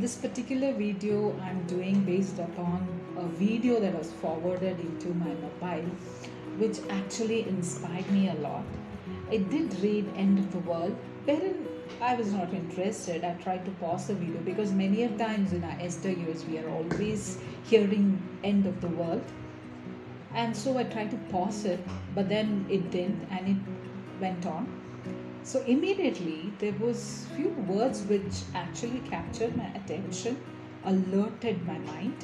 This particular video I'm doing based upon a video that was forwarded into my mobile, which actually inspired me a lot. I did read End of the World, wherein I was not interested. I tried to pause the video because many a times in our Esther years we are always hearing End of the World, and so I tried to pause it, but then it didn't, and it went on. So immediately there was few words which actually captured my attention, alerted my mind,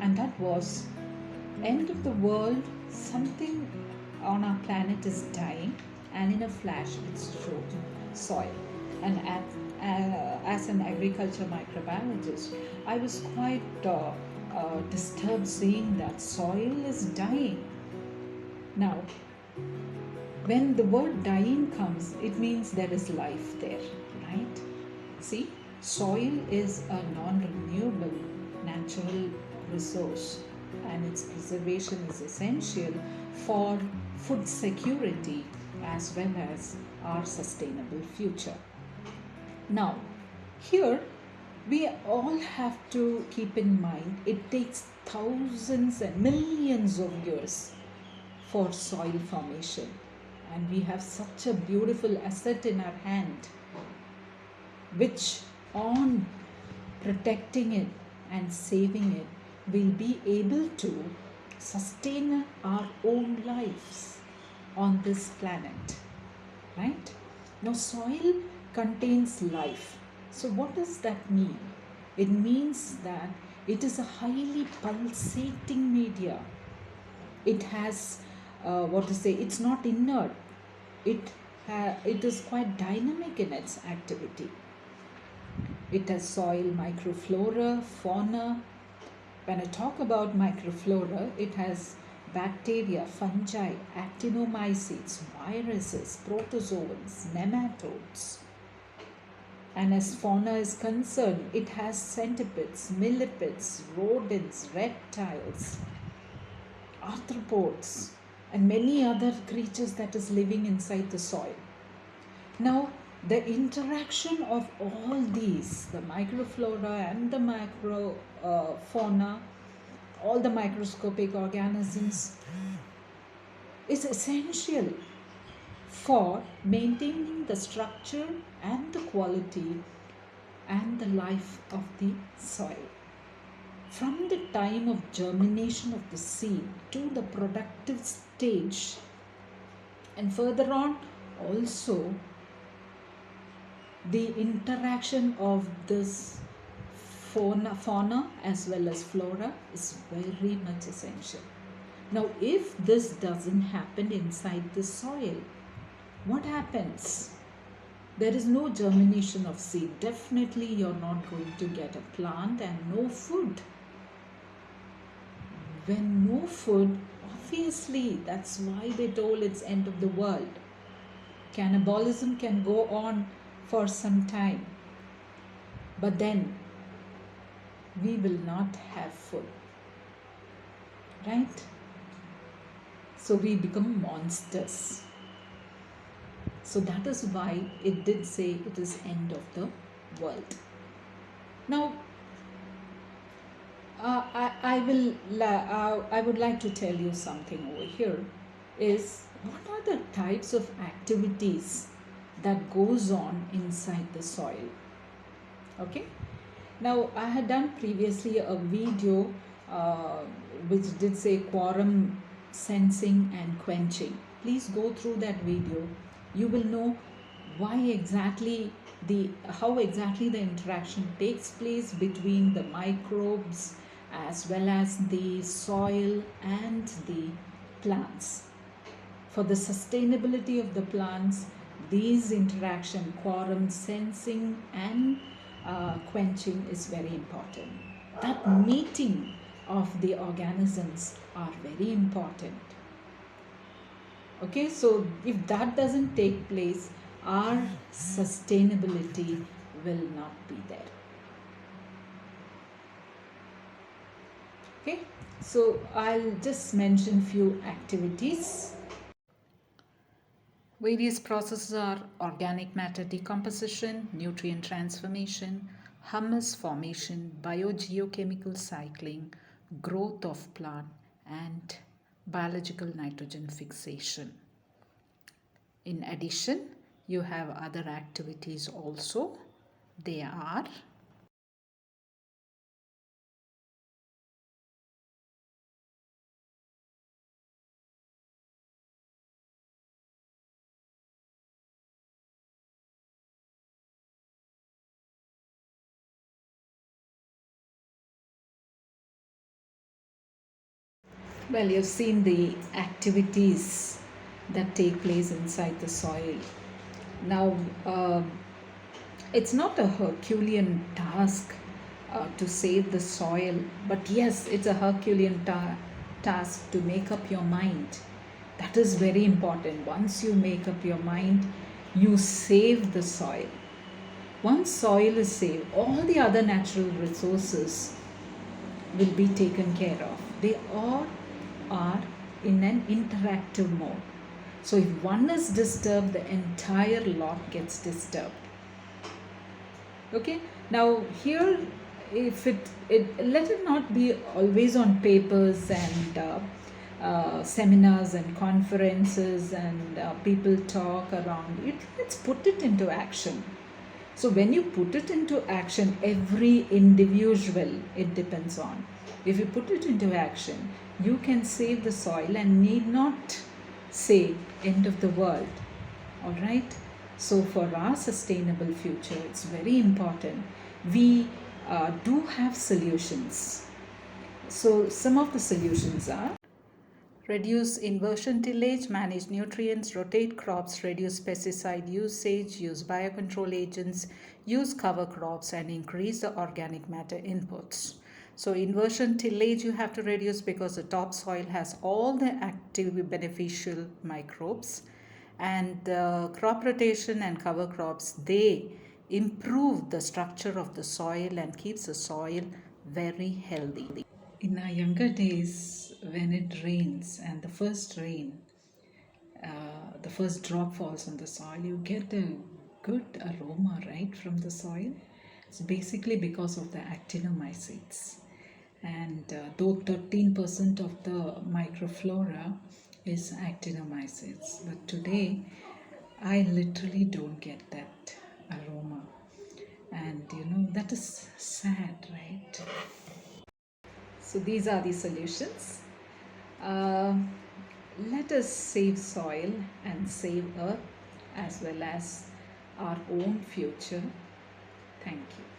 and that was end of the world. Something on our planet is dying, and in a flash it's showed soil. And as an agriculture microbiologist, I was quite disturbed seeing that soil is dying. Now, when the word dying comes, it means there is life there, right? See, soil is a non renewable natural resource, and its preservation is essential for food security as well as our sustainable future. Now, here we all have to keep in mind it takes thousands and millions of years for soil formation, and we have such a beautiful asset in our hand, which on protecting it and saving it will be able to sustain our own lives on this planet, right? Now, soil contains life. So, what does that mean? It means that it is a highly pulsating media. It has what to say, it's not inert. It is quite dynamic in its activity. It has soil microflora, fauna. When I talk about microflora, it has bacteria, fungi, actinomycetes, viruses, protozoans, nematodes. And as fauna is concerned, it has centipedes, millipedes, rodents, reptiles, arthropods, and many other creatures that is living inside the soil. Now, the interaction of all these, the microflora and the macrofauna, all the microscopic organisms, is essential for maintaining the structure and the quality and the life of the soil. From the time of germination of the seed to the productive stage, and further on, also the interaction of this fauna as well as flora is very much essential. Now, if this doesn't happen inside the soil, what happens? There is no germination of seed. Definitely, you're not going to get a plant and no food. When no food, obviously, that's why they told it's end of the world. Cannibalism can go on for some time, but then we will not have food, right? So we become monsters. So that is why it did say it is end of the world. Now, I would like to tell you something over here. Is what are the types of activities that goes on inside the soil? Okay. Now, I had done previously a video which did say quorum sensing and quenching. Please go through that video. You will know how exactly the interaction takes place between the microbes as well as the soil and the plants. For the sustainability of the plants, these interaction, quorum sensing and quenching, is very important. That meeting of the organisms are very important. Okay, so if that doesn't take place, our sustainability will not be there. Okay, so I'll just mention few activities. Various processes are organic matter decomposition, nutrient transformation, humus formation, biogeochemical cycling, growth of plant, and biological nitrogen fixation. In addition, you have other activities also. They are well, you've seen the activities that take place inside the soil. Now, it's not a Herculean task to save the soil, but yes, it's a Herculean task to make up your mind. That is very important. Once you make up your mind, you save the soil. Once soil is saved, all the other natural resources will be taken care of. They all are in an interactive mode. So if one is disturbed, the entire lot gets disturbed. Okay, now here, if it let it not be always on papers and seminars and conferences and people talk around it. Let's put it into action. So when you put it into action, every individual it depends on. If you put it into action, you can save the soil and need not say end of the world. All right. So for our sustainable future, it's very important. We do have solutions. So some of the solutions are: reduce inversion tillage, manage nutrients, rotate crops, reduce pesticide usage, use biocontrol agents, use cover crops, and increase the organic matter inputs. So inversion tillage you have to reduce because the topsoil has all the active beneficial microbes, and crop rotation and cover crops, they improve the structure of the soil and keeps the soil very healthy. In our younger days, when it rains and the first drop falls on the soil, you get a good aroma, right, from the soil. It's basically because of the actinomycetes. And though 13% of the microflora is actinomycetes, but today I literally don't get that aroma. And that is sad, right? So these are the solutions. Uh, Let us save soil and save earth as well as our own future. Thank you.